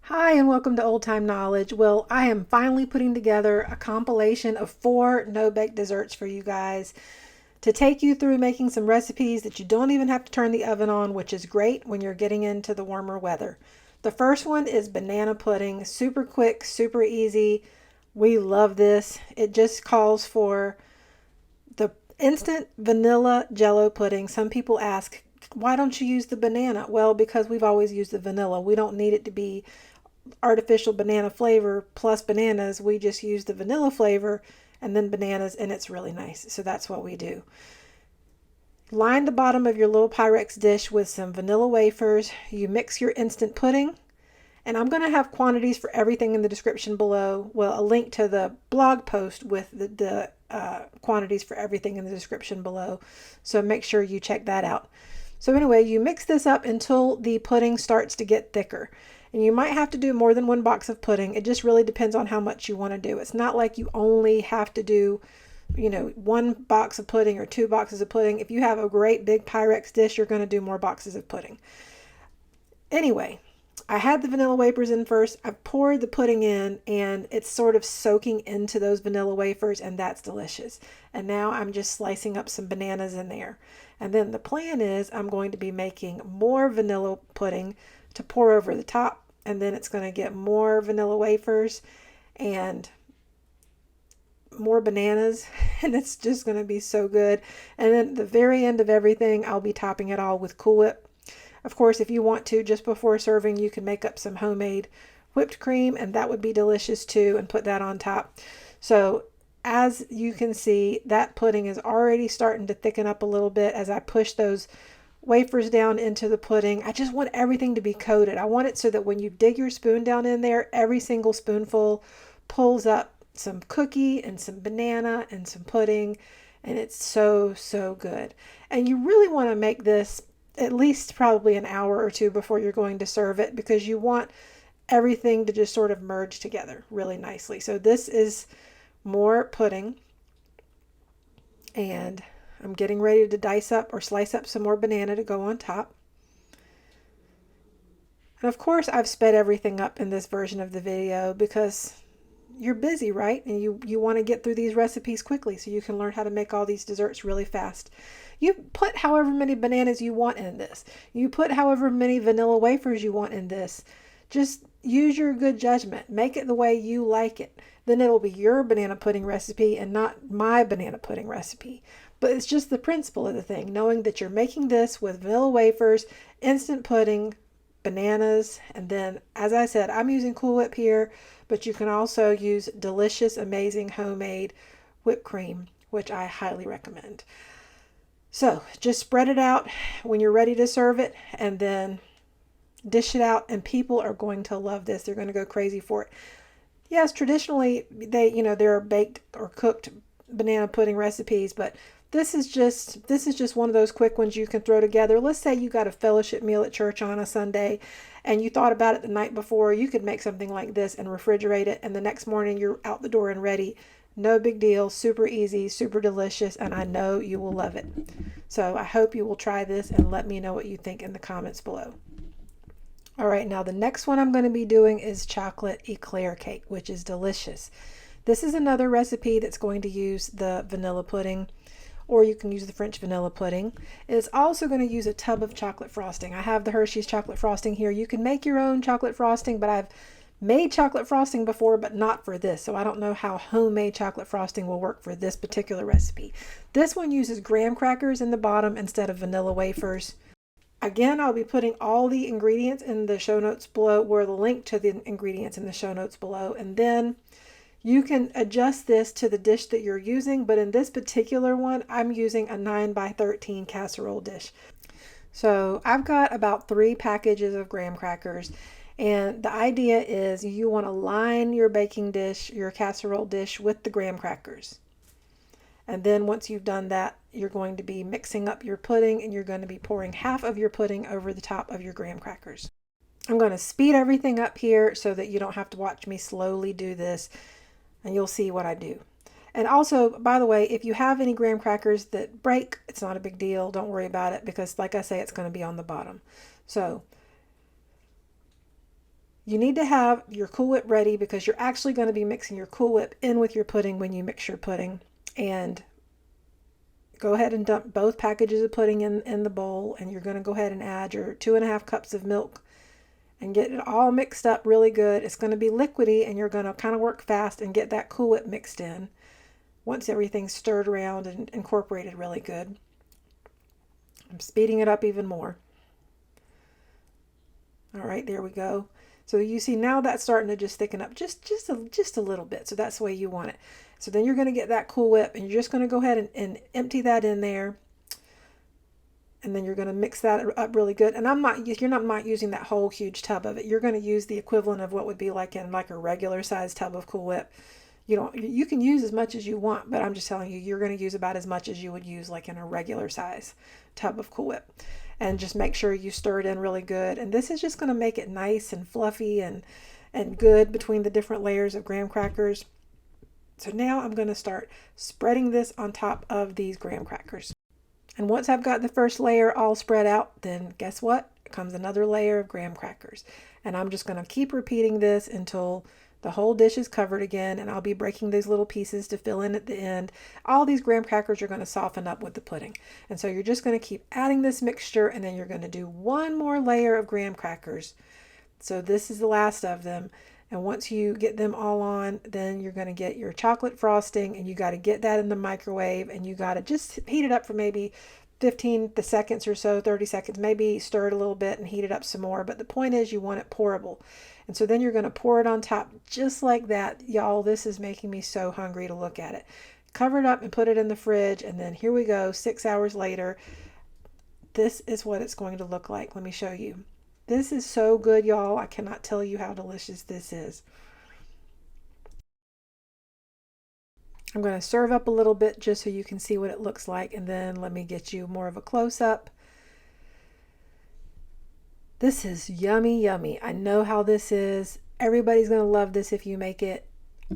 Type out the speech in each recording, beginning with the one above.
Hi, and welcome to Old Time Knowledge. Well, I am finally putting together a compilation of 4 no-bake desserts for you guys to take you through making some recipes that you don't even have to turn the oven on, which is great when you're getting into the warmer weather. The first one is banana pudding. Super quick, super easy. We love this. It just calls for the instant vanilla jello pudding. Some people ask, why don't you use the banana? Well, because we've always used the vanilla. We don't need it to be artificial banana flavor plus bananas. We just use the vanilla flavor and then bananas, and it's really nice. So that's what we do. Line the bottom of your little Pyrex dish with some vanilla wafers. You mix your instant pudding, and I'm going to have quantities for everything in the description below. Well, a link to the blog post with the quantities for everything in the description below. So make sure you check that out. So anyway, you mix this up until the pudding starts to get thicker. And you might have to do more than 1 box of pudding. It just really depends on how much you want to do. It's not like you only have to do, 1 box of pudding or 2 boxes of pudding. If you have a great big Pyrex dish, you're going to do more boxes of pudding. Anyway, I had the vanilla wafers in first. I poured the pudding in, and it's sort of soaking into those vanilla wafers, and that's delicious. And now I'm just slicing up some bananas in there. And then the plan is I'm going to be making more vanilla pudding to pour over the top, and then it's going to get more vanilla wafers and more bananas, and it's just going to be so good. And then at the very end of everything, I'll be topping it all with Cool Whip. Of course, if you want to, just before serving, you can make up some homemade whipped cream, and that would be delicious too, and put that on top. So as you can see, that pudding is already starting to thicken up a little bit as I push those wafers down into the pudding. I just want everything to be coated. I want it so that when you dig your spoon down in there, every single spoonful pulls up some cookie and some banana and some pudding, and it's so, so good. And you really want to make this at least probably an hour or two before you're going to serve it, because you want everything to just sort of merge together really nicely. So this is more pudding, and I'm getting ready to dice up or slice up some more banana to go on top. And of course, I've sped everything up in this version of the video because you're busy, right? And you want to get through these recipes quickly so you can learn how to make all these desserts really fast. You put however many bananas you want in this. You put however many vanilla wafers you want in this. Just use your good judgment. Make it the way you like it. Then it'll be your banana pudding recipe and not my banana pudding recipe. But it's just the principle of the thing, knowing that you're making this with vanilla wafers, instant pudding, bananas, and then, as I said, I'm using Cool Whip here, but you can also use delicious, amazing homemade whipped cream, which I highly recommend. So just spread it out when you're ready to serve it, and then dish it out, and people are going to love this. They're going to go crazy for it. Yes, traditionally there are baked or cooked banana pudding recipes, but this is just one of those quick ones you can throw together. Let's say you got a fellowship meal at church on a Sunday and you thought about it the night before. You could make something like this and refrigerate it, and the next morning you're out the door and ready. No big deal, super easy, super delicious, and I know you will love it. So I hope you will try this and let me know what you think in the comments below. All right, now the next one I'm going to be doing is chocolate eclair cake, which is delicious. This is another recipe that's going to use the vanilla pudding, or you can use the French vanilla pudding. It's also going to use a tub of chocolate frosting. I have the Hershey's chocolate frosting here. You can make your own chocolate frosting, but I've made chocolate frosting before, but not for this. So I don't know how homemade chocolate frosting will work for this particular recipe. This one uses graham crackers in the bottom instead of vanilla wafers. Again, I'll be putting all the ingredients in the show notes below, or the link to the ingredients in the show notes below, and then you can adjust this to the dish that you're using, but in this particular one, I'm using a 9 by 13 casserole dish. So I've got about 3 packages of graham crackers, and the idea is you want to line your baking dish, your casserole dish, with the graham crackers. And then once you've done that, you're going to be mixing up your pudding, and you're going to be pouring half of your pudding over the top of your graham crackers. I'm going to speed everything up here so that you don't have to watch me slowly do this, and you'll see what I do. And also, by the way, if you have any graham crackers that break, it's not a big deal. Don't worry about it, because like I say, it's going to be on the bottom. So You need to have your Cool Whip ready because you're actually going to be mixing your Cool Whip in with your pudding when you mix your pudding. And go ahead and dump both packages of pudding in the bowl, and you're going to go ahead and add your 2.5 cups of milk and get it all mixed up really good. It's going to be liquidy, and you're going to kind of work fast and get that Cool Whip mixed in once everything's stirred around and incorporated really good. I'm speeding it up even more. All right, there we go. So you see now that's starting to just thicken up just a little bit. So that's the way you want it. So then you're going to get that Cool Whip, and you're just going to go ahead and empty that in there. And then you're going to mix that up really good. And you're not using that whole huge tub of it. You're going to use the equivalent of what would be like in like a regular size tub of Cool Whip. You can use as much as you want, but I'm just telling you, you're going to use about as much as you would use like in a regular size tub of Cool Whip. And just make sure you stir it in really good. And this is just going to make it nice and fluffy and good between the different layers of graham crackers. So now I'm going to start spreading this on top of these graham crackers. And once I've got the first layer all spread out, then guess what? Comes another layer of graham crackers. And I'm just going to keep repeating this until the whole dish is covered again, and I'll be breaking these little pieces to fill in at the end. All these graham crackers are going to soften up with the pudding. And so you're just going to keep adding this mixture, and then you're going to do one more layer of graham crackers. So this is the last of them. And once you get them all on, then you're going to get your chocolate frosting, and you got to get that in the microwave, and you got to just heat it up for maybe 15 seconds or so, 30 seconds, maybe stir it a little bit and heat it up some more. But the point is you want it pourable. And so then you're going to pour it on top just like that. Y'all, this is making me so hungry to look at it. Cover it up and put it in the fridge. And then here we go, 6 hours later. This is what it's going to look like. Let me show you. This is so good, y'all. I cannot tell you how delicious this is. I'm going to serve up a little bit just so you can see what it looks like. And then let me get you more of a close-up. This is yummy, yummy. I know how this is. Everybody's going to love this if you make it.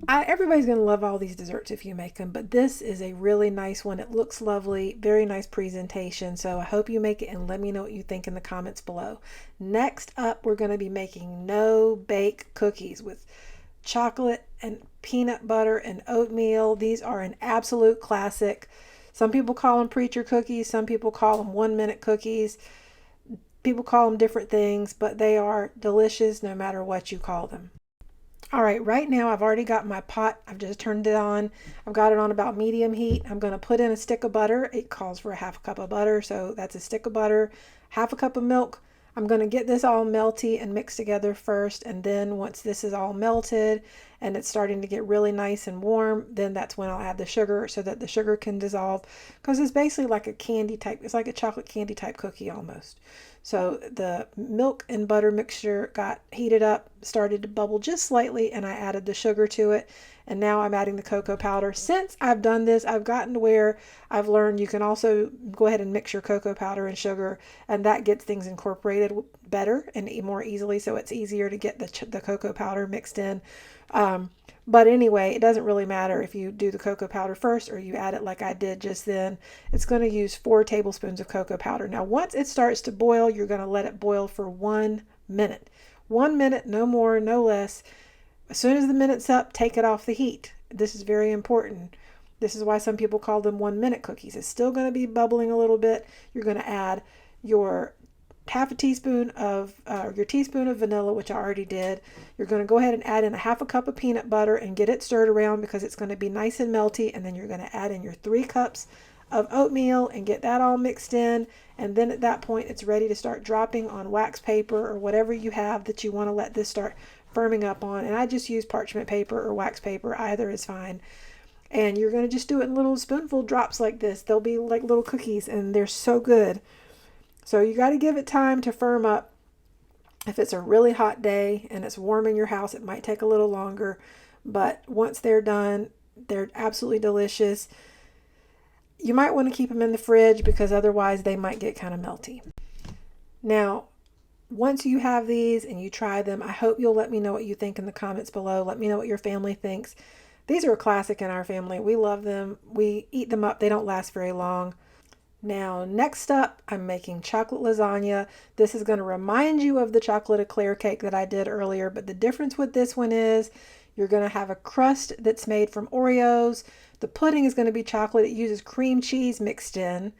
Everybody's going to love all these desserts if you make them, but this is a really nice one. It looks lovely, very nice presentation. So I hope you make it and let me know what you think in the comments below. Next up, we're going to be making no-bake cookies with chocolate and peanut butter and oatmeal. These are an absolute classic. Some people call them preacher cookies. Some people call them 1-minute cookies. People call them different things, but they are delicious no matter what you call them. All right, right now I've already got my pot. I've just turned it on. I've got it on about medium heat. I'm going to put in a stick of butter. It calls for a 1/2 cup of butter, so that's a stick of butter, 1/2 cup of milk. I'm going to get this all melty and mixed together first, and then once this is all melted and it's starting to get really nice and warm, then that's when I'll add the sugar so that the sugar can dissolve, because it's basically like a candy type, it's like a chocolate candy type cookie almost. So the milk and butter mixture got heated up, started to bubble just slightly, and I added the sugar to it. And now I'm adding the cocoa powder. Since I've done this, I've gotten to where I've learned you can also go ahead and mix your cocoa powder and sugar, and that gets things incorporated better and more easily. So it's easier to get the cocoa powder mixed in. But anyway, it doesn't really matter if you do the cocoa powder first or you add it like I did just then. It's going to use 4 tablespoons of cocoa powder. Now, once it starts to boil, you're going to let it boil for 1 minute. 1 minute, no more, no less. As soon as the minute's up, take it off the heat. This is very important. This is why some people call them 1-minute cookies. It's still going to be bubbling a little bit. You're going to add your half a teaspoon of your teaspoon of vanilla, which I already did. You're going to go ahead and add in a 1/2 cup of peanut butter and get it stirred around because it's going to be nice and melty. And then you're going to add in your 3 cups of oatmeal and get that all mixed in. And then at that point, it's ready to start dropping on wax paper or whatever you have that you want to let this start firming up on. And I just use parchment paper or wax paper. Either is fine. And you're going to just do it in little spoonful drops like this. They'll be like little cookies, and they're so good. So you got to give it time to firm up. If it's a really hot day and it's warm in your house, it might take a little longer. But once they're done, they're absolutely delicious. You might want to keep them in the fridge because otherwise they might get kind of melty. Now, once you have these and you try them, I hope you'll let me know what you think in the comments below. Let me know what your family thinks. These are a classic in our family. We love them. We eat them up. They don't last very long. Now, next up, I'm making chocolate lasagna. This is going to remind you of the chocolate eclair cake that I did earlier, but the difference with this one is you're going to have a crust that's made from Oreos. The pudding is going to be chocolate. It uses cream cheese mixed in.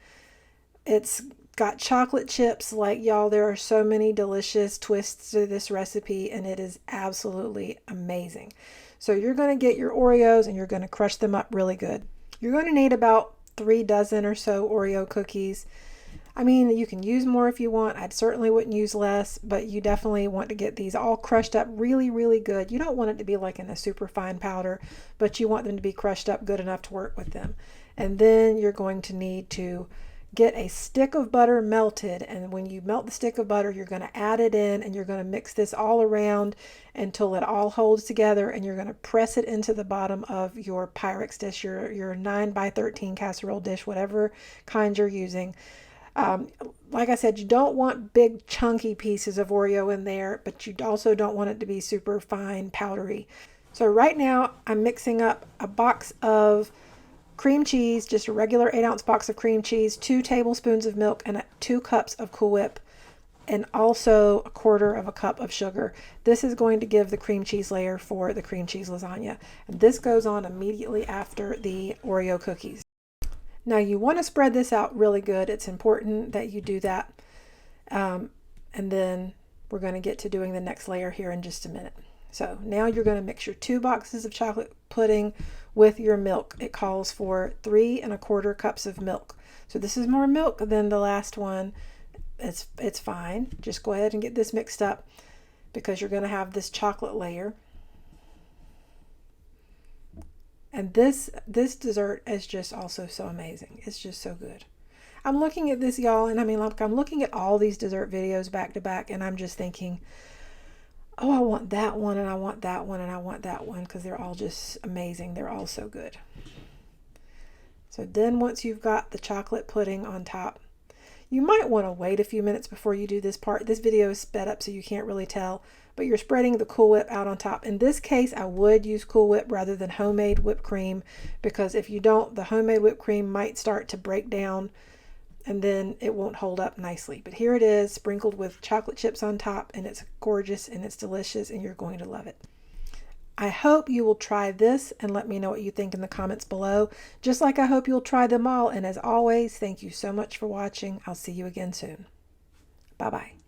It's got chocolate chips. Like, y'all, there are so many delicious twists to this recipe, and it is absolutely amazing. So you're going to get your Oreos and you're going to crush them up really good. You're going to need about 3 dozen or so Oreo cookies. I mean, you can use more if you want. I certainly wouldn't use less, but you definitely want to get these all crushed up really, really good. You don't want it to be like in a super fine powder, but you want them to be crushed up good enough to work with them. And then you're going to need to get a stick of butter melted, and when you melt the stick of butter, you're going to add it in and you're going to mix this all around until it all holds together, and you're going to press it into the bottom of your Pyrex dish, your 9 by 13 casserole dish, whatever kind you're using. Like I said, you don't want big chunky pieces of Oreo in there, but you also don't want it to be super fine powdery. So right now I'm mixing up a box of cream cheese, just a regular 8-ounce box of cream cheese, 2 tablespoons of milk, and 2 cups of Cool Whip, and also 1/4 of a cup of sugar. This is going to give the cream cheese layer for the cream cheese lasagna. And this goes on immediately after the Oreo cookies. Now you want to spread this out really good. It's important that you do that. And then we're going to get to doing the next layer here in just a minute. So now you're going to mix your 2 boxes of chocolate pudding with your milk. It calls for 3 1/4 cups of milk. So this is more milk than the last one. It's fine. Just go ahead and get this mixed up because you're going to have this chocolate layer. And this dessert is just also so amazing. It's just so good. I'm looking at this, y'all, and I mean, like, I'm looking at all these dessert videos back to back, and I'm just thinking, oh, I want that one, and I want that one, and I want that one, because they're all just amazing. They're all so good. So then once you've got the chocolate pudding on top, you might want to wait a few minutes before you do this part. This video is sped up so you can't really tell, but you're spreading the Cool Whip out on top. In this case, I would use Cool Whip rather than homemade whipped cream, because if you don't, the homemade whipped cream might start to break down and then it won't hold up nicely. But here it is, sprinkled with chocolate chips on top, and it's gorgeous and it's delicious, and you're going to love it. I hope you will try this and let me know what you think in the comments below, just like I hope you'll try them all. And as always, thank you so much for watching. I'll see you again soon. Bye-bye.